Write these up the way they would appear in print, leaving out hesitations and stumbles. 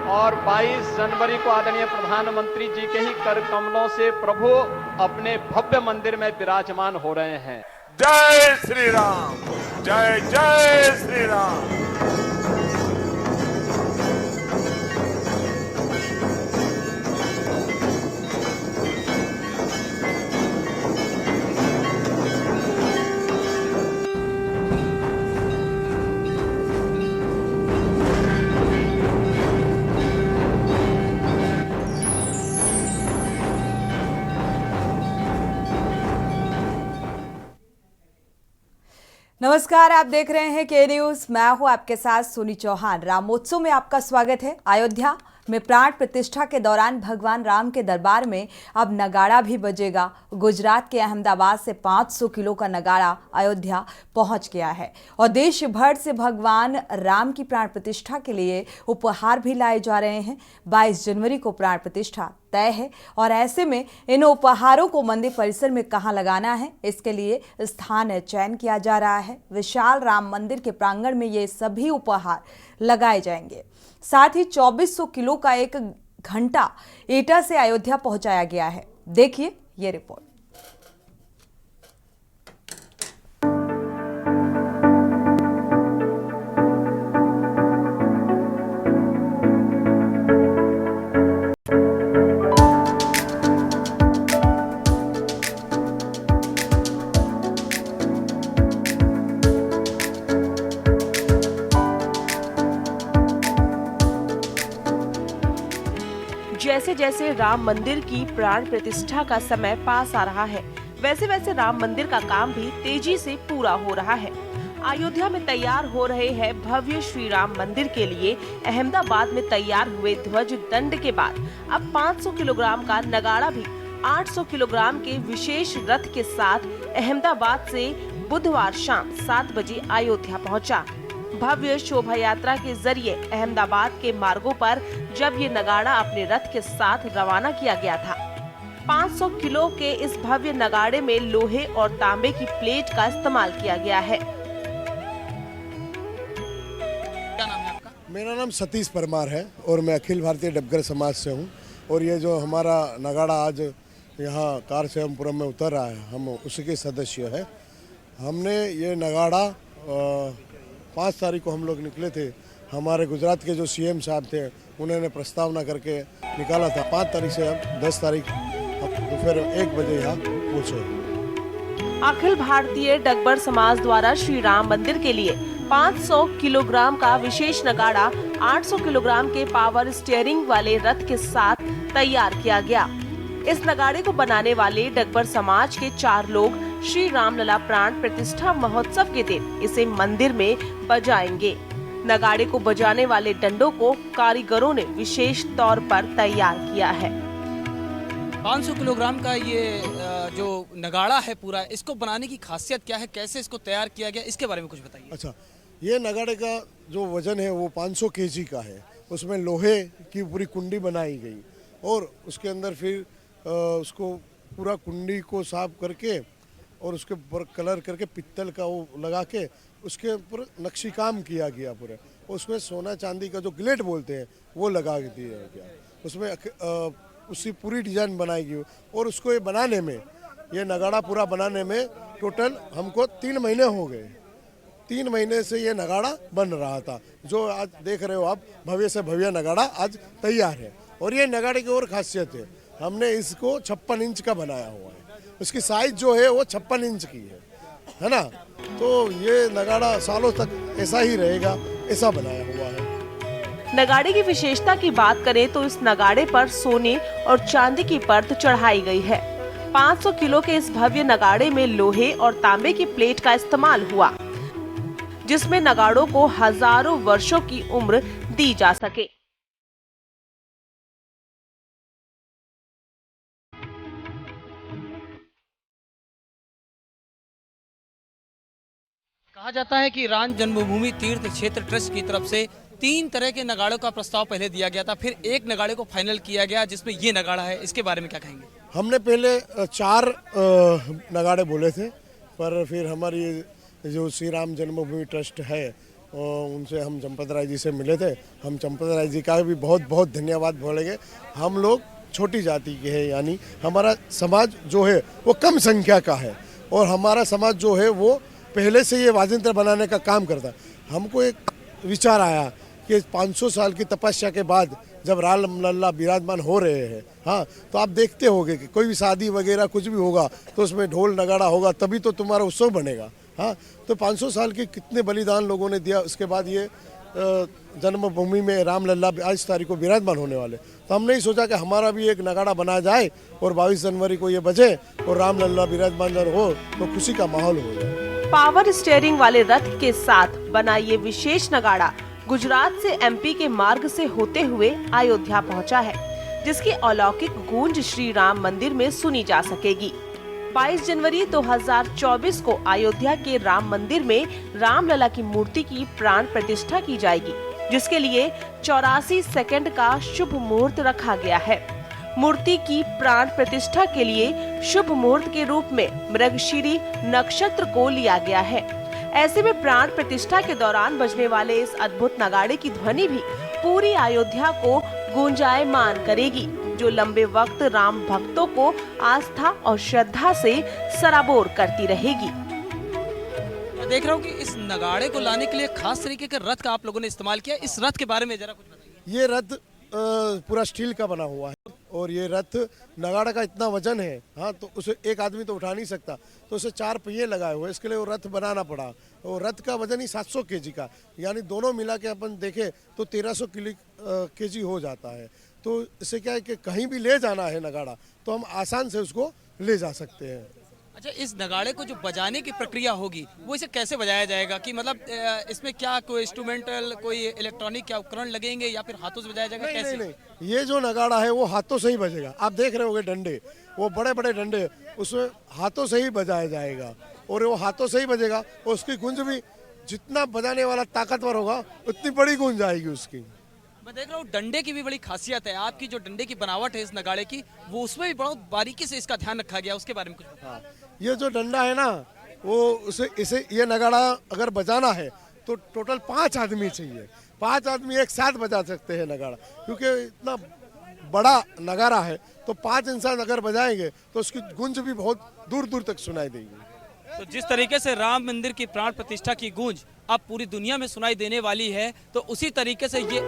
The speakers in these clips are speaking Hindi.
और 22 जनवरी को आदरणीय प्रधानमंत्री जी के ही कर कमलों से प्रभु अपने भव्य मंदिर में विराजमान हो रहे हैं। जय श्री राम, जय जय श्री राम। नमस्कार, आप देख रहे हैं के न्यूज। मैं हूं आपके साथ सोनी चौहान। रामोत्सव में आपका स्वागत है। अयोध्या में प्राण प्रतिष्ठा के दौरान भगवान राम के दरबार में अब नगाड़ा भी बजेगा। गुजरात के अहमदाबाद से 500 किलो का नगाड़ा अयोध्या पहुंच गया है और देश भर से भगवान राम की प्राण प्रतिष्ठा के लिए उपहार भी लाए जा रहे हैं। 22 जनवरी को प्राण प्रतिष्ठा तय है और ऐसे में इन उपहारों को मंदिर परिसर में कहां लगाना है, इसके लिए स्थान चयन किया जा रहा है। विशाल राम मंदिर के प्रांगण में ये सभी उपहार लगाए जाएंगे। साथ ही 2400 किलो का एक घंटा एटा से अयोध्या पहुंचाया गया है। देखिए ये रिपोर्ट। जैसे जैसे राम मंदिर की प्राण प्रतिष्ठा का समय पास आ रहा है, वैसे वैसे राम मंदिर का काम भी तेजी से पूरा हो रहा है। अयोध्या में तैयार हो रहे हैं भव्य श्री राम मंदिर के लिए अहमदाबाद में तैयार हुए ध्वज दंड के बाद अब 500 किलोग्राम का नगाड़ा भी 800 किलोग्राम के विशेष रथ के साथ अहमदाबाद से बुधवार शाम 7 बजे अयोध्या पहुंचा। भव्य शोभा यात्रा के जरिए अहमदाबाद के मार्गों पर जब ये नगाड़ा अपने रथ के साथ रवाना किया गया था। 500 किलो के इस भव्य नगाड़े में लोहे और तांबे की प्लेट का इस्तेमाल किया गया है। क्या नाम है आपका? मेरा नाम सतीश परमार है और मैं अखिल भारतीय डबगर समाज से हूँ। और ये जो हमारा नगाड़ा आज यहाँ कारसेवमपुरम में उतर रहा है, हम उसी के सदस्य हैं। हमने ये नगाड़ा 5 तारीख को हम लोग निकले थे। हमारे गुजरात के जो सीएम साहब थे उन्होंने प्रस्तावना करके निकाला था। 5 तारीख से अब 10 तारीख दोपहर 1 बजे यहाँ पहुँचे। अखिल भारतीय डगबर समाज द्वारा श्री राम मंदिर के लिए 500 किलोग्राम का विशेष नगाड़ा 800 किलोग्राम के पावर स्टीयरिंग वाले रथ के साथ तैयार किया गया। इस नगाड़े को बनाने वाले डगबर समाज के 4 लोग श्री रामलला प्राण प्रतिष्ठा महोत्सव के दिन इसे मंदिर में बजाएंगे। नगाड़े को बजाने वाले डंडों को कारीगरों ने विशेष तौर पर तैयार किया है। 500 किलोग्राम का ये जो नगाड़ा है पूरा, इसको बनाने की खासियत क्या है, कैसे इसको तैयार किया गया, इसके बारे में कुछ बताइए। अच्छा, ये नगाड़े का जो वजन है वो 500 केजी का है। उसमें लोहे की पूरी कुंडी बनाई गई और उसके अंदर फिर उसको पूरा कुंडी को साफ करके और उसके ऊपर कलर करके पित्तल का वो लगा के उसके ऊपर नक्शी काम किया गया पूरे। उसमें सोना चांदी का जो ग्लेट बोलते हैं वो लगा दिया गया। उसमें उसकी पूरी डिजाइन बनाई गई और उसको ये बनाने में, ये नगाड़ा पूरा बनाने में टोटल हमको 3 महीने हो गए। 3 महीने से ये नगाड़ा बन रहा था। जो आज देख रहे हो आप, भव्य से भव्य नगाड़ा आज तैयार है। और ये नगाड़े की और खासियत है, हमने इसको 56 इंच का बनाया हुआ है। उसकी साइज जो है वो 56 इंच की है ना। तो ये नगाड़ा सालों तक ऐसा ही रहेगा, ऐसा बनाया हुआ है। नगाड़े की विशेषता की बात करें तो इस नगाड़े पर सोने और चांदी की परत चढ़ाई गई है। 500 किलो के इस भव्य नगाड़े में लोहे और तांबे की प्लेट का इस्तेमाल हुआ, जिसमें नगाड़ों को हजारों वर्षों की उम्र दी जा सके। कहा जाता है कि राम जन्मभूमि तीर्थ क्षेत्र ट्रस्ट की तरफ से 3 तरह के नगाड़ों का प्रस्ताव पहले दिया गया था, फिर एक नगाड़े को फाइनल किया गया जिसमें ये नगाड़ा है। इसके बारे में क्या कहेंगे? हमने पहले 4 नगाड़े बोले थे, पर फिर हमारी जो श्री राम जन्मभूमि ट्रस्ट है उनसे हम चंपत राय जी से मिले थे। हम चंपत राय जी का भी बहुत बहुत धन्यवाद बोलेंगे। हम लोग छोटी जाति के हैं, यानी हमारा समाज जो है वो कम संख्या का है और हमारा समाज जो है वो पहले से ये वाजिंत्र बनाने का काम करता है। हमको एक विचार आया कि 500 साल की तपस्या के बाद जब राम लल्ला विराजमान हो रहे हैं, हाँ, तो आप देखते होंगे कि कोई भी शादी वगैरह कुछ भी होगा तो उसमें ढोल नगाड़ा होगा, तभी तो तुम्हारा उत्सव बनेगा। हाँ, तो 500 साल के कितने बलिदान लोगों ने दिया, उसके बाद ये जन्मभूमि में राम लल्ला आज तारीख को विराजमान होने वाले। तो हमने ही सोचा कि हमारा भी एक नगाड़ा बनाया जाए और 22 जनवरी को ये बजे और राम लल्ला विराजमान हो तो खुशी का माहौल हो जाए। पावर स्टीयरिंग वाले रथ के साथ बना ये विशेष नगाड़ा गुजरात से एमपी के मार्ग से होते हुए अयोध्या पहुंचा है, जिसकी अलौकिक गूंज श्री राम मंदिर में सुनी जा सकेगी। 22 जनवरी 2024 को अयोध्या के राम मंदिर में रामलला की मूर्ति की प्राण प्रतिष्ठा की जाएगी, जिसके लिए 84 सेकंड का शुभ मुहूर्त रखा गया है। मूर्ति की प्राण प्रतिष्ठा के लिए शुभ मुहूर्त के रूप में मृगशिरी नक्षत्र को लिया गया है। ऐसे में प्राण प्रतिष्ठा के दौरान बजने वाले इस अद्भुत नगाड़े की ध्वनि भी पूरी अयोध्या को गुंजायमान करेगी, जो लंबे वक्त राम भक्तों को आस्था और श्रद्धा से सराबोर करती रहेगी। मैं देख रहा हूँ कि इस नगाड़े को लाने के लिए खास तरीके के रथ का आप लोगों ने इस्तेमाल किया। इस रथ के बारे में जरा कुछ बताइए। ये रथ पूरा स्टील का बना हुआ है और ये रथ नगाड़ा का इतना वजन है, हाँ, तो उसे एक आदमी तो उठा नहीं सकता, तो उसे 4 पहिए लगाए हुए, इसके लिए वो रथ बनाना पड़ा। और रथ का वजन ही 700 केजी का, यानी दोनों मिला के अपन देखें तो 1300 केजी हो जाता है। तो इससे क्या है कि कहीं भी ले जाना है नगाड़ा तो हम आसान से उसको ले जा सकते हैं। अच्छा, इस नगाड़े को जो बजाने की प्रक्रिया होगी वो इसे कैसे बजाया जाएगा, कि मतलब इसमें क्या कोई इंस्ट्रूमेंटल कोई इलेक्ट्रॉनिक क्या उपकरण लगेंगे या फिर हाथों से बजाया जाएगा? नहीं, कैसे? नहीं, ये जो नगाड़ा है वो हाथों से ही बजेगा। आप देख रहे होंगे डंडे, वो बड़े बड़े डंडे, उसमें हाथों से ही बजाया जाएगा और वो हाथों से ही बजेगा और उसकी गूंज भी जितना बजाने वाला ताकतवर होगा उतनी बड़ी गूंज आएगी उसकी। मैं देख रहा हूँ डंडे की भी बड़ी खासियत है। आपकी जो डंडे की बनावट है इस नगाड़े की, वो उसमें भी बहुत बारीकी से इसका ध्यान रखा गया, उसके बारे में कुछ बताइए। हाँ, ये जो डंडा है ना, वो इसे ये नगाड़ा अगर बजाना है तो टोटल 5 आदमी चाहिए। 5 आदमी एक साथ बजा सकते हैं नगाड़ा, क्योंकि इतना बड़ा नगाड़ा है तो 5 इंसान अगर बजाएंगे तो उसकी गूंज भी बहुत दूर दूर तक सुनाई देगी। तो जिस तरीके से राम मंदिर की प्राण प्रतिष्ठा की गूंज अब पूरी दुनिया में सुनाई देने वाली है, तो उसी तरीके से ये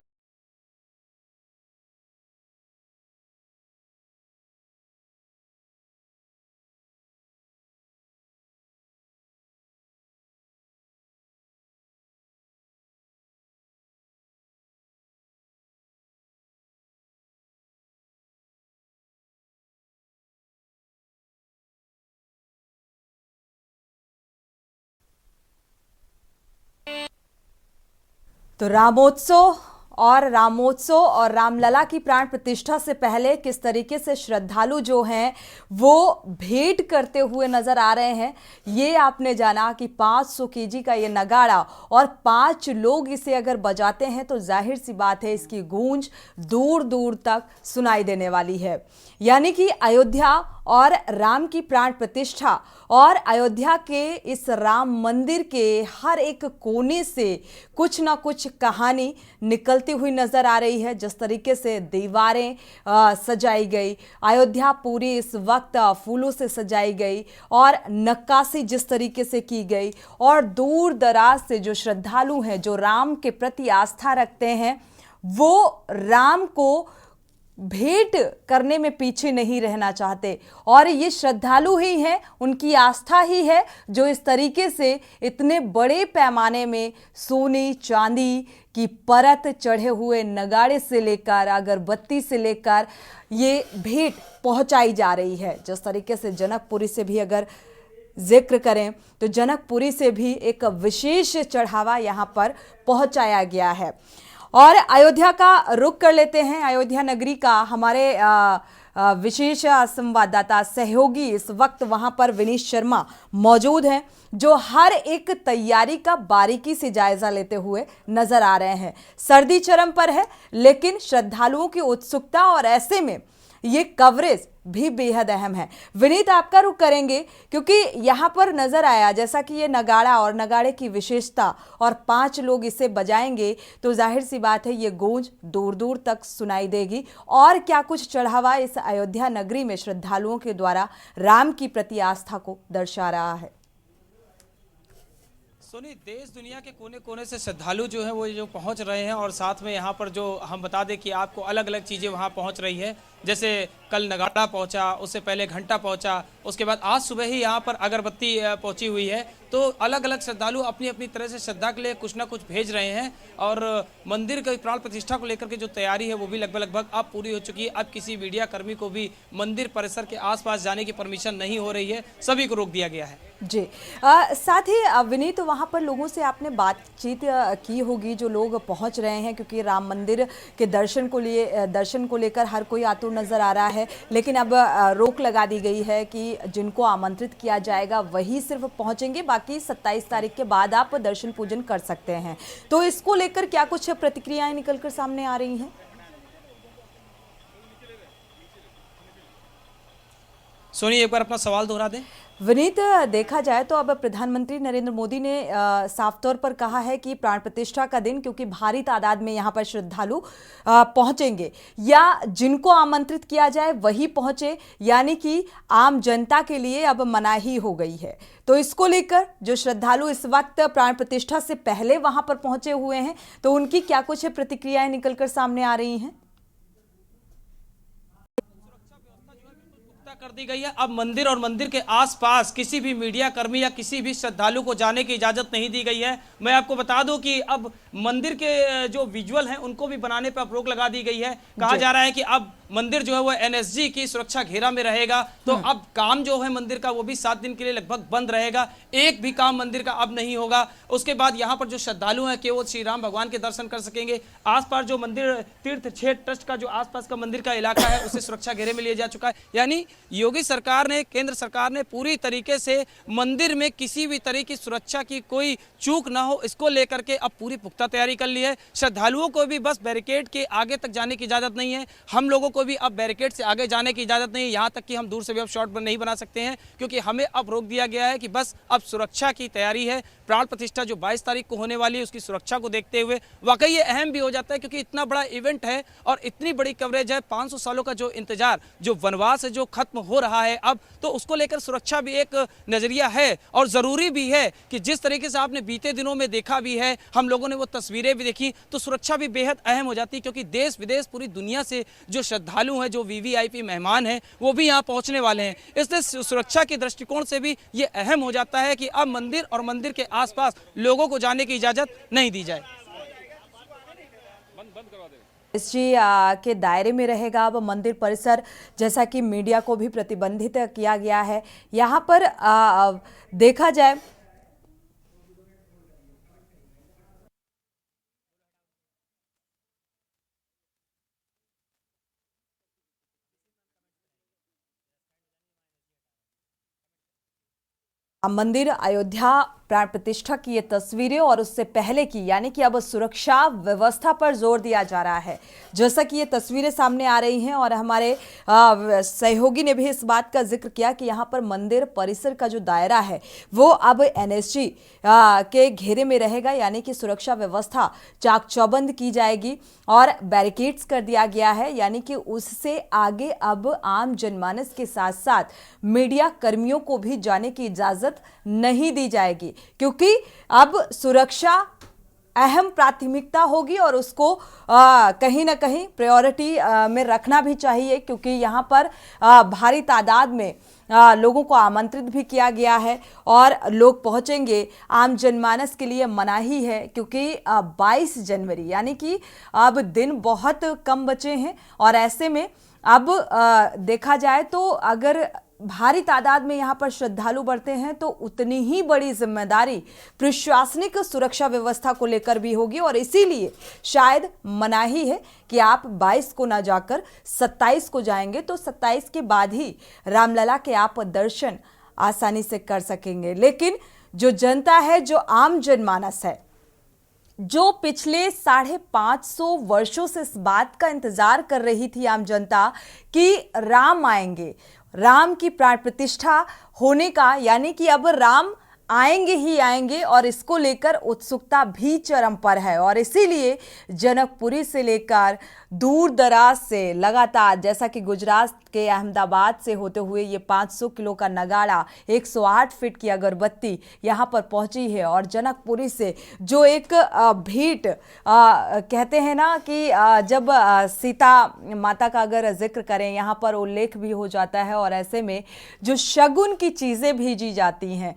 तो रामोत्सव और रामलला की प्राण प्रतिष्ठा से पहले किस तरीके से श्रद्धालु जो हैं वो भेंट करते हुए नजर आ रहे हैं, ये आपने जाना कि 500 केजी का ये नगाड़ा और 5 लोग इसे अगर बजाते हैं तो जाहिर सी बात है इसकी गूंज दूर दूर तक सुनाई देने वाली है। यानी कि अयोध्या और राम की प्राण प्रतिष्ठा और अयोध्या के इस राम मंदिर के हर एक कोने से कुछ ना कुछ कहानी निकलती हुई नजर आ रही है। जिस तरीके से दीवारें सजाई गई, अयोध्या पूरी इस वक्त फूलों से सजाई गई और नक्काशी जिस तरीके से की गई, और दूर दराज से जो श्रद्धालु हैं जो राम के प्रति आस्था रखते हैं वो राम को भेंट करने में पीछे नहीं रहना चाहते, और ये श्रद्धालु ही हैं, उनकी आस्था ही है जो इस तरीके से इतने बड़े पैमाने में सोने चांदी की परत चढ़े हुए नगाड़े से लेकर अगरबत्ती से लेकर ये भेंट पहुंचाई जा रही है। जिस तरीके से जनकपुरी से भी अगर जिक्र करें तो जनकपुरी से भी एक विशेष चढ़ावा यहाँ पर पहुंचाया गया है। और अयोध्या का रुख कर लेते हैं। अयोध्या नगरी का हमारे विशेष संवाददाता सहयोगी इस वक्त वहां पर विनीत शर्मा मौजूद हैं, जो हर एक तैयारी का बारीकी से जायजा लेते हुए नजर आ रहे हैं। सर्दी चरम पर है, लेकिन श्रद्धालुओं की उत्सुकता और ऐसे में ये कवरेज भी बेहद अहम है। विनीत, आपका रुख करेंगे क्योंकि यहाँ पर नजर आया जैसा कि ये नगाड़ा और नगाड़े की विशेषता, और 5 लोग इसे बजाएंगे तो जाहिर सी बात है ये गूंज दूर दूर तक सुनाई देगी। और क्या कुछ चढ़ावा इस अयोध्या नगरी में श्रद्धालुओं के द्वारा राम की प्रति आस्था को दर्शा रहा है। सोनी, देश दुनिया के कोने कोने से श्रद्धालु जो है वो जो पहुंच रहे हैं, और साथ में यहाँ पर जो हम बता दें कि आपको अलग अलग चीज़ें वहाँ पहुंच रही है। जैसे कल नगाड़ा पहुंचा, उससे पहले घंटा पहुंचा, उसके बाद आज सुबह ही यहाँ पर अगरबत्ती पहुंची हुई है। तो अलग अलग श्रद्धालु अपनी अपनी तरह से श्रद्धा के लिए कुछ ना कुछ भेज रहे हैं, और मंदिर की प्राण प्रतिष्ठा को लेकर के जो तैयारी है वो भी लगभग अब पूरी हो चुकी है। अब किसी मीडिया कर्मी को भी मंदिर परिसर के आसपास जाने की परमिशन नहीं हो रही है, सभी को रोक दिया गया है। जी, साथ ही विनीत, तो वहाँ पर लोगों से आपने बातचीत की होगी जो लोग पहुँच रहे हैं, क्योंकि राम मंदिर के दर्शन को लेकर हर कोई आतुर नजर आ रहा है। लेकिन अब रोक लगा दी गई है कि जिनको आमंत्रित किया जाएगा वही सिर्फ पहुंचेंगे, बाकी 27 तारीख के बाद आप दर्शन पूजन कर सकते हैं। तो इसको लेकर क्या कुछ प्रतिक्रियाएं निकलकर सामने आ रही हैं? सोनी, एक बार अपना सवाल दोहरा दें। विनीत, देखा जाए तो अब प्रधानमंत्री नरेंद्र मोदी ने साफ तौर पर कहा है कि प्राण प्रतिष्ठा का दिन, क्योंकि भारी तादाद में यहाँ पर श्रद्धालु पहुंचेंगे, या जिनको आमंत्रित किया जाए वही पहुंचे, यानी कि आम जनता के लिए अब मनाही हो गई है। तो इसको लेकर जो श्रद्धालु इस वक्त प्राण प्रतिष्ठा से पहले वहां पर पहुंचे हुए हैं, तो उनकी क्या कुछ प्रतिक्रियाएं निकलकर सामने आ रही हैं? कर दी गई है। अब मंदिर और मंदिर के आसपास किसी भी मीडिया कर्मी या किसी भी श्रद्धालु को जाने की इजाजत नहीं दी गई है। मैं आपको बता दूं कि अब मंदिर के जो विजुअल हैं उनको भी बनाने पर रोक लगा दी गई है। कहा जा रहा है कि अब मंदिर जो है वो एनएसजी की सुरक्षा घेरा में रहेगा। तो अब काम जो है मंदिर का वो भी 7 दिन के लिए लगभग बंद रहेगा। एक भी काम मंदिर का अब नहीं होगा। उसके बाद यहाँ पर जो श्रद्धालु हैं केवल श्री राम भगवान के दर्शन कर सकेंगे। आसपास जो मंदिर तीर्थ क्षेत्र ट्रस्ट का जो आसपास का मंदिर का इलाका है उसे सुरक्षा घेरे में लिया जा चुका है। यानी योगी सरकार ने, केंद्र सरकार ने पूरी तरीके से मंदिर में किसी भी तरह की सुरक्षा की कोई चूक ना हो, इसको लेकर के अब पूरी पुख्ता तैयारी कर ली है। श्रद्धालुओं को भी बस बैरिकेड के आगे तक जाने की इजाजत नहीं है। हम लोगों को भी अब बैरिकेड से आगे जाने की इजाजत नहीं है। यहाँ तक कि हम दूर से भी अब शॉट नहीं बना सकते हैं, क्योंकि हमें अब रोक दिया गया है कि बस अब सुरक्षा की तैयारी है। प्राण प्रतिष्ठा जो 22 तारीख को होने वाली है उसकी सुरक्षा को देखते हुए वाकई ये अहम भी हो जाता है, क्योंकि इतना बड़ा इवेंट है और इतनी बड़ी कवरेज है। 500 सालों का जो इंतजार, जो वनवास है जो खत्म हो रहा है अब, तो उसको लेकर सुरक्षा भी एक नजरिया है। और जरूरी भी है कि जिस तरीके से आपने बीते दिनों में देखा भी है, हम लोगों ने वो तस्वीरें भी देखी, तो सुरक्षा भी बेहद अहम हो जाती है। क्योंकि देश विदेश पूरी दुनिया से जो श्रद्धालु हैं, जो वीवीआईपी मेहमान हैं, वो भी यहाँ पहुंचने वाले हैं। इसलिए सुरक्षा के दृष्टिकोण से भी ये अहम हो जाता है कि अब मंदिर और मंदिर के आसपास लोगों को जाने की इजाजत नहीं दी जाए। जी के दायरे में रहेगा अब मंदिर परिसर, जैसा कि मीडिया को भी प्रतिबंधित किया गया है। यहाँ पर देखा जाए मंदिर अयोध्या प्राण प्रतिष्ठा की ये तस्वीरें और उससे पहले की, यानी कि अब सुरक्षा व्यवस्था पर जोर दिया जा रहा है। जैसा कि ये तस्वीरें सामने आ रही हैं, और हमारे सहयोगी ने भी इस बात का जिक्र किया कि यहाँ पर मंदिर परिसर का जो दायरा है वो अब एनएसजी के घेरे में रहेगा, यानी कि सुरक्षा व्यवस्था चाक चौबंद की जाएगी और बैरिकेड्स कर दिया गया है। यानी कि उससे आगे अब आम जनमानस के साथ साथ मीडिया कर्मियों को भी जाने की इजाजत नहीं दी जाएगी, क्योंकि अब सुरक्षा अहम प्राथमिकता होगी और उसको कहीं ना कहीं प्रायोरिटी में रखना भी चाहिए, क्योंकि यहाँ पर भारी तादाद में लोगों को आमंत्रित भी किया गया है और लोग पहुंचेंगे। आम जनमानस के लिए मनाही है, क्योंकि 22 जनवरी यानी कि अब दिन बहुत कम बचे हैं, और ऐसे में अब देखा जाए तो अगर भारी तादाद में यहाँ पर श्रद्धालु बढ़ते हैं तो उतनी ही बड़ी जिम्मेदारी प्रशासनिक सुरक्षा व्यवस्था को लेकर भी होगी, और इसीलिए शायद मनाही है कि आप 22 को ना जाकर 27 को जाएंगे, तो 27 के बाद ही रामलला के आप दर्शन आसानी से कर सकेंगे। लेकिन जो जनता है, जो आम जनमानस है, जो पिछले 550 वर्षों से इस बात का इंतजार कर रही थी आम जनता कि राम आएंगे, राम की प्राण प्रतिष्ठा होने का, यानी कि अब राम आएंगे ही आएंगे, और इसको लेकर उत्सुकता भी चरम पर है। और इसीलिए जनकपुरी से लेकर दूर दराज से लगातार, जैसा कि गुजरात के अहमदाबाद से होते हुए ये 500 किलो का नगाड़ा, 108 फीट की अगरबत्ती यहाँ पर पहुंची है। और जनकपुरी से जो एक भेंट कहते हैं ना कि जब सीता माता का अगर जिक्र करें यहाँ पर उल्लेख भी हो जाता है, और ऐसे में जो शगुन की चीज़ें भेजी जाती हैं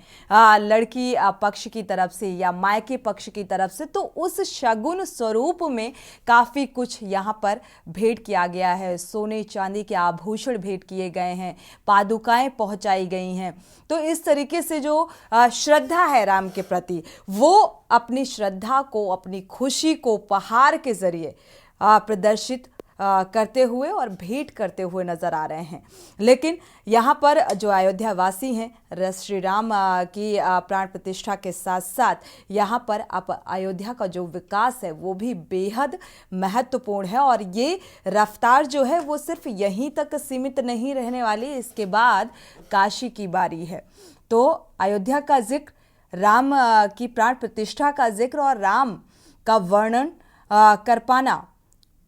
लड़की पक्ष की तरफ से या मायके पक्ष की तरफ से, तो उस शगुन स्वरूप में काफ़ी कुछ यहाँ पर भेंट किया गया है। सोने चांदी के आभूषण भेंट किए गए हैं, पादुकाएं पहुंचाई गई हैं। तो इस तरीके से जो श्रद्धा है राम के प्रति, वो अपनी श्रद्धा को, अपनी खुशी को उपहार के जरिए प्रदर्शित करते हुए और भेंट करते हुए नजर आ रहे हैं। लेकिन यहाँ पर जो अयोध्या वासी हैं, श्री राम की प्राण प्रतिष्ठा के साथ साथ यहाँ पर अब अयोध्या का जो विकास है वो भी बेहद महत्वपूर्ण है। और ये रफ्तार जो है वो सिर्फ यहीं तक सीमित नहीं रहने वाली, इसके बाद काशी की बारी है। तो अयोध्या का जिक्र, राम की प्राण प्रतिष्ठा का जिक्र और राम का वर्णन कर पाना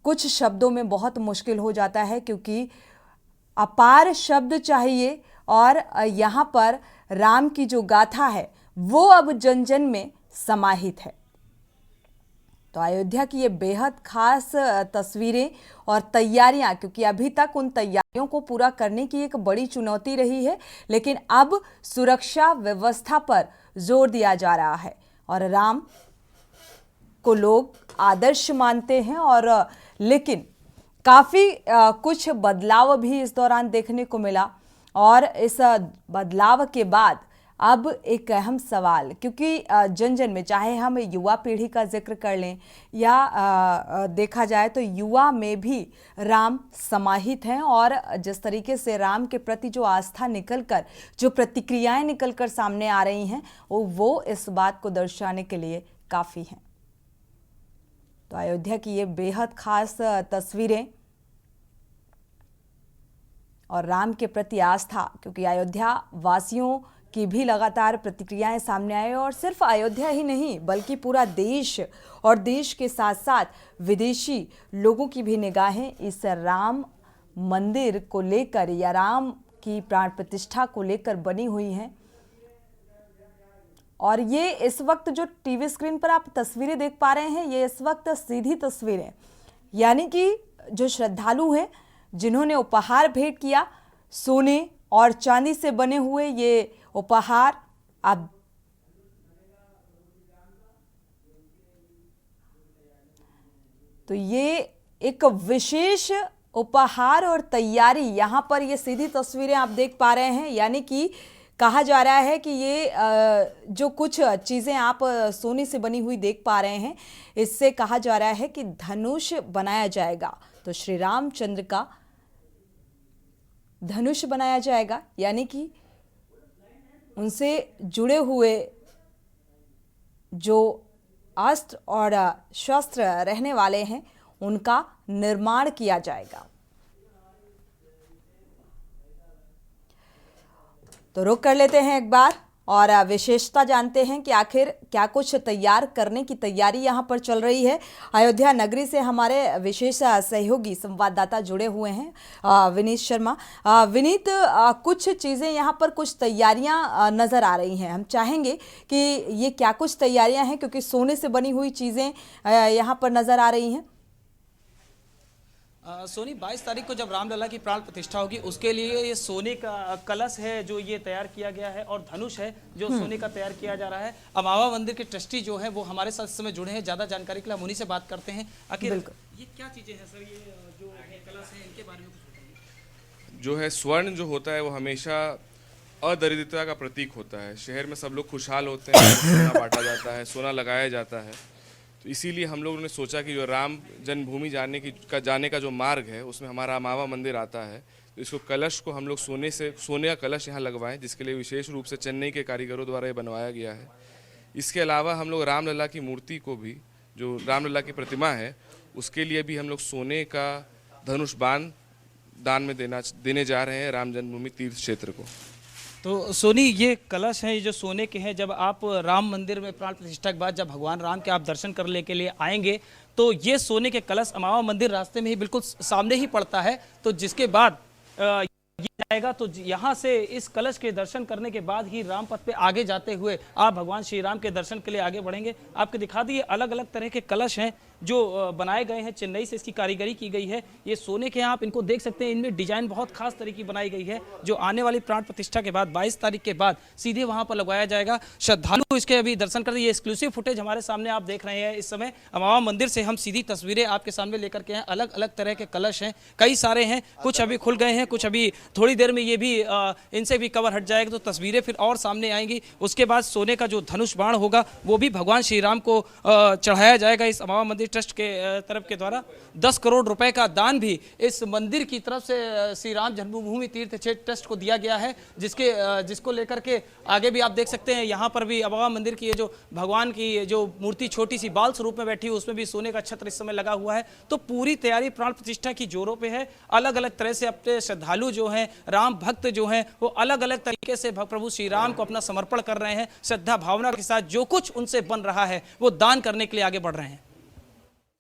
कुछ शब्दों में बहुत मुश्किल हो जाता है, क्योंकि अपार शब्द चाहिए। और यहाँ पर राम की जो गाथा है वो अब जन जन में समाहित है। तो अयोध्या की ये बेहद खास तस्वीरें और तैयारियां, क्योंकि अभी तक उन तैयारियों को पूरा करने की एक बड़ी चुनौती रही है, लेकिन अब सुरक्षा व्यवस्था पर जोर दिया जा रहा है। और राम को लोग आदर्श मानते हैं, और लेकिन काफ़ी कुछ बदलाव भी इस दौरान देखने को मिला। और इस बदलाव के बाद अब एक अहम सवाल, क्योंकि जन जन में, चाहे हम युवा पीढ़ी का जिक्र कर लें या देखा जाए तो युवा में भी राम समाहित हैं। और जिस तरीके से राम के प्रति जो आस्था निकलकर, जो प्रतिक्रियाएं निकलकर सामने आ रही हैं, वो इस बात को दर्शाने के लिए काफ़ी हैं। तो अयोध्या की ये बेहद खास तस्वीरें और राम के प्रति आस्था, क्योंकि अयोध्या वासियों की भी लगातार प्रतिक्रियाएं सामने आई। और सिर्फ अयोध्या ही नहीं, बल्कि पूरा देश और देश के साथ साथ विदेशी लोगों की भी निगाहें इस राम मंदिर को लेकर या राम की प्राण प्रतिष्ठा को लेकर बनी हुई हैं। और ये इस वक्त जो टीवी स्क्रीन पर आप तस्वीरें देख पा रहे हैं, ये इस वक्त सीधी तस्वीरें, यानी कि जो श्रद्धालु हैं जिन्होंने उपहार भेंट किया, सोने और चांदी से बने हुए ये उपहार, आप तो ये एक विशेष उपहार और तैयारी, यहाँ पर ये सीधी तस्वीरें आप देख पा रहे हैं। यानी कि कहा जा रहा है कि ये जो कुछ चीज़ें आप सोने से बनी हुई देख पा रहे हैं, इससे कहा जा रहा है कि धनुष बनाया जाएगा। तो श्री रामचंद्र का धनुष बनाया जाएगा, यानी कि उनसे जुड़े हुए जो अस्त्र और शस्त्र रहने वाले हैं उनका निर्माण किया जाएगा। तो रुक कर लेते हैं एक बार और विशेषता जानते हैं कि आखिर क्या कुछ तैयार करने की तैयारी यहां पर चल रही है। अयोध्या नगरी से हमारे विशेष सहयोगी संवाददाता जुड़े हुए हैं, विनीत शर्मा। विनीत, कुछ चीज़ें यहां पर, कुछ तैयारियां नज़र आ रही हैं, हम चाहेंगे कि ये क्या कुछ तैयारियां हैं, क्योंकि सोने से बनी हुई चीज़ें यहां पर नज़र आ रही हैं। सोनी, 22 तारीख को जब रामलला की प्राण प्रतिष्ठा होगी, उसके लिए ये सोने का कलश है जो ये तैयार किया गया है, और धनुष है जो सोने का तैयार किया जा रहा है। अमावा मंदिर के ट्रस्टी जो है वो हमारे साथ इस समय जुड़े हैं। ज़्यादा जानकारी के लिए हम उन्हीं से बात करते हैं। आखिर ये क्या चीज़ें हैं सर, ये जो कलश है, इनके बारे में कुछ बताइए। जो है स्वर्ण जो होता है वो हमेशा अदरिद्रता का प्रतीक होता है। शहर में सब लोग खुशहाल होते हैं, सोना बांटा जाता है, सोना लगाया जाता है। तो इसीलिए हम लोगों ने सोचा कि जो राम जन्मभूमि जाने का जो मार्ग है उसमें हमारा अमावा मंदिर आता है, तो इसको कलश को हम लोग सोने का कलश यहाँ लगवाएं, जिसके लिए विशेष रूप से चेन्नई के कारीगरों द्वारा ये बनवाया गया है। इसके अलावा हम लोग रामलला की मूर्ति को भी जो रामलला की प्रतिमा है उसके लिए भी हम लोग सोने का धनुष बाण दान में देने जा रहे हैं राम जन्मभूमि तीर्थ क्षेत्र को। तो सोनी, ये कलश हैं, ये जो सोने के हैं, जब आप राम मंदिर में प्राण प्रतिष्ठा के बाद जब भगवान राम के आप दर्शन करने के लिए आएंगे तो ये सोने के कलश अमावा मंदिर रास्ते में ही बिल्कुल सामने ही पड़ता है, तो जिसके बाद ये जाएगा तो यहाँ से इस कलश के दर्शन करने के बाद ही राम पथ पे आगे जाते हुए आप भगवान श्री राम के दर्शन के लिए आगे बढ़ेंगे। आपको दिखा दिए अलग अलग तरह के कलश हैं जो बनाए गए हैं, चेन्नई से इसकी कारीगरी की गई है। ये सोने के हैं, आप इनको देख सकते हैं, इनमें डिजाइन बहुत खास तरीके की बनाई गई है जो आने वाली प्राण प्रतिष्ठा के बाद 22 तारीख के बाद सीधे वहां पर लगवाया जाएगा। श्रद्धालु इसके अभी दर्शन करते, ये एक्सक्लूसिव फुटेज हमारे सामने आप देख रहे हैं। इस समय अमावा मंदिर से हम सीधी तस्वीरें आपके सामने लेकर के हैं। अलग अलग तरह के कलश हैं, कई सारे हैं, कुछ अभी खुल गए हैं, कुछ अभी थोड़ी देर में ये भी इनसे भी कवर हट जाएगा तो तस्वीरें फिर और सामने आएंगी। उसके बाद सोने का जो धनुष बाण होगा वो भी भगवान श्री राम को चढ़ाया जाएगा। इस अमावा मंदिर ट्रस्ट के तरफ के द्वारा 10 करोड़ रुपए का दान भी इस मंदिर की तरफ से श्री राम जन्मभूमि तीर्थ क्षेत्र ट्रस्ट को दिया गया है, जिसको लेकर के आगे भी आप देख सकते हैं। यहाँ पर भी अमावा मंदिर की ये जो भगवान की जो मूर्ति छोटी सी बाल स्वरूप में बैठी है उसमें भी सोने का छत्र इस समय लगा हुआ है। तो पूरी तैयारी प्राण प्रतिष्ठा की जोरों पे है। अलग अलग तरह से अपने श्रद्धालु जो हैं, राम भक्त जो हैं, वो अलग अलग तरीके से प्रभु श्री राम को अपना समर्पण कर रहे हैं। श्रद्धा भावना के साथ जो कुछ उनसे बन रहा है वो दान करने के लिए आगे बढ़ रहे हैं।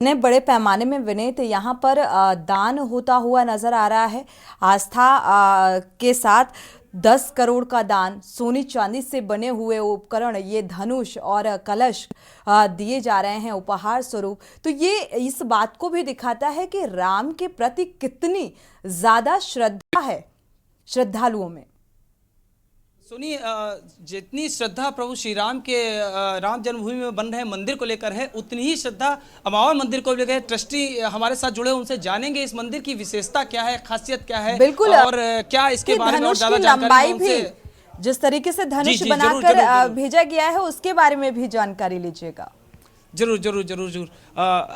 ने बड़े पैमाने में विनीत यहाँ पर दान होता हुआ नजर आ रहा है। आस्था के साथ 10 करोड़ का दान, सोने चांदी से बने हुए उपकरण, ये धनुष और कलश दिए जा रहे हैं उपहार स्वरूप। तो ये इस बात को भी दिखाता है कि राम के प्रति कितनी ज्यादा श्रद्धा है श्रद्धालुओं में। सुनिए, जितनी श्रद्धा प्रभु श्री राम के राम जन्मभूमि में बन रहे मंदिर को लेकर है, उतनी ही श्रद्धा अमावा मंदिर को लेकर। ट्रस्टी हमारे साथ जुड़े, उनसे जानेंगे इस मंदिर की विशेषता क्या है, खासियत क्या है, बिल्कुल, और क्या इसके बारे में और ज्यादा जानकारी भी, जिस तरीके से धनुष बनाकर भेजा गया है उसके बारे में भी जानकारी लीजिएगा। जरूर जरूर जरूर जरूर।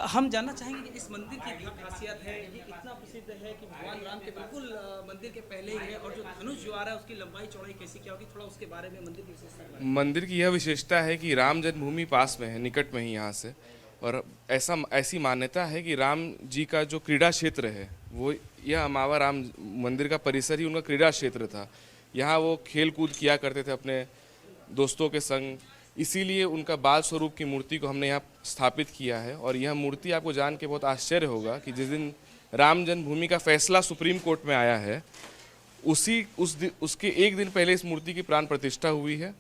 हम जानना चाहेंगे कि इस मंदिर की क्या खासियत है, ये कितना प्रसिद्ध है कि भगवान राम के बिल्कुल मंदिर के पहले ही है, और जो धनुष जो आ रहा है उसकी लंबाई चौड़ाई कैसी क्या होगी, थोड़ा उसके बारे में मंदिर की विशेषता। मंदिर की यह विशेषता है कि राम जन्मभूमि पास में है, निकट में ही यहाँ से, और ऐसी मान्यता है कि राम जी का जो क्रीड़ा क्षेत्र है वो यह अमावा राम मंदिर का परिसर ही उनका क्रीड़ा क्षेत्र था। यहाँ वो खेल कूद किया करते थे अपने दोस्तों के संग, इसीलिए उनका बाल स्वरूप की मूर्ति को हमने यहाँ स्थापित किया है। और यह मूर्ति आपको जान के बहुत आश्चर्य होगा कि जिस दिन राम जन्मभूमि का फैसला सुप्रीम कोर्ट में आया है उसके एक दिन पहले इस मूर्ति की प्राण प्रतिष्ठा हुई है,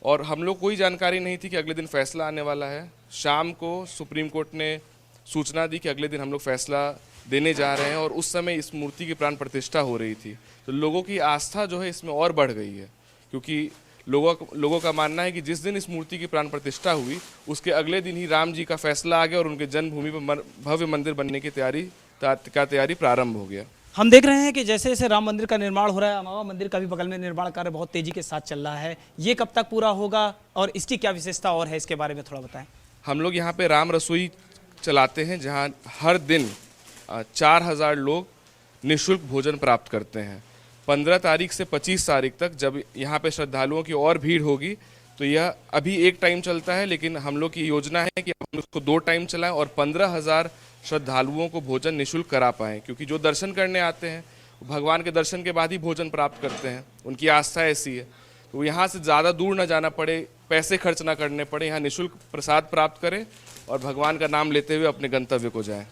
और हम लोग कोई जानकारी नहीं थी कि अगले दिन फैसला आने वाला है। शाम को सुप्रीम कोर्ट ने सूचना दी कि अगले दिन हम लोग फैसला देने जा रहे हैं, और उस समय इस मूर्ति की प्राण प्रतिष्ठा हो रही थी। तो लोगों की आस्था जो है इसमें और बढ़ गई है, क्योंकि लोगों का मानना है कि जिस दिन इस मूर्ति की प्राण प्रतिष्ठा हुई उसके अगले दिन ही राम जी का फैसला आ गया और उनके जन्मभूमि पर भव्य मंदिर बनने की तैयारी प्रारंभ हो गया। हम देख रहे हैं कि जैसे जैसे राम मंदिर का निर्माण हो रहा है, अमावा मंदिर का भी बगल में निर्माण कार्य बहुत तेजी के साथ चल रहा है। ये कब तक पूरा होगा और इसकी क्या विशेषता और है, इसके बारे में थोड़ा बताएं। हम लोग यहाँ पे राम रसोई चलाते हैं, जहाँ हर दिन 4000 लोग निःशुल्क भोजन प्राप्त करते हैं। 15 तारीख से 25 तारीख तक जब यहाँ पे श्रद्धालुओं की और भीड़ होगी तो यह अभी एक टाइम चलता है, लेकिन हम लोग की योजना है कि हम उसको 2 टाइम चलाएं और 15,000 श्रद्धालुओं को भोजन निःशुल्क करा पाएं, क्योंकि जो दर्शन करने आते हैं भगवान के दर्शन के बाद ही भोजन प्राप्त करते हैं। उनकी आस्था ऐसी है, तो यहाँ से ज़्यादा दूर ना जाना पड़े, पैसे खर्च ना करने पड़े, यहाँ निःशुल्क प्रसाद प्राप्त करें और भगवान का नाम लेते हुए अपने गंतव्य को जाएं।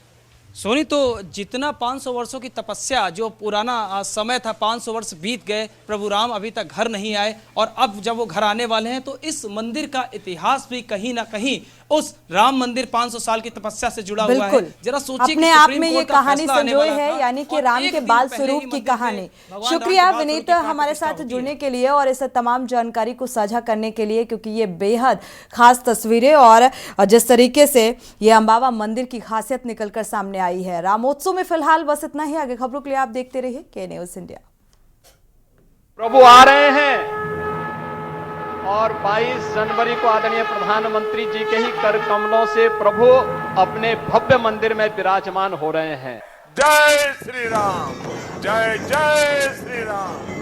सोनी, तो जितना 500 वर्षों की तपस्या, जो पुराना समय था, 500 वर्ष बीत गए, प्रभु राम अभी तक घर नहीं आए, और अब जब वो घर आने वाले हैं तो इस मंदिर का इतिहास भी कहीं ना कहीं उस राम मंदिर 500 साल की तपस्या से जुड़ा हुआ है। जरा सोचिए अपने आप में ये कहानी संजोए है, यानी कि राम के बाल स्वरूप की कहानी। शुक्रिया विनीत हमारे साथ जुड़ने के लिए और इस तमाम जानकारी को साझा करने के लिए, क्योंकि ये बेहद खास तस्वीरें और जिस तरीके से ये अम्बावा मंदिर की खासियत निकलकर सामने आई है। रामोत्सव में फिलहाल बस इतना ही। आगे खबरों के लिए आप देखते रहिए के न्यूज इंडिया। प्रभु आ रहे हैं और 22 जनवरी को आदरणीय प्रधानमंत्री जी के ही कर कमलों से प्रभु अपने भव्य मंदिर में विराजमान हो रहे हैं। जय श्री राम, जय जय श्री राम।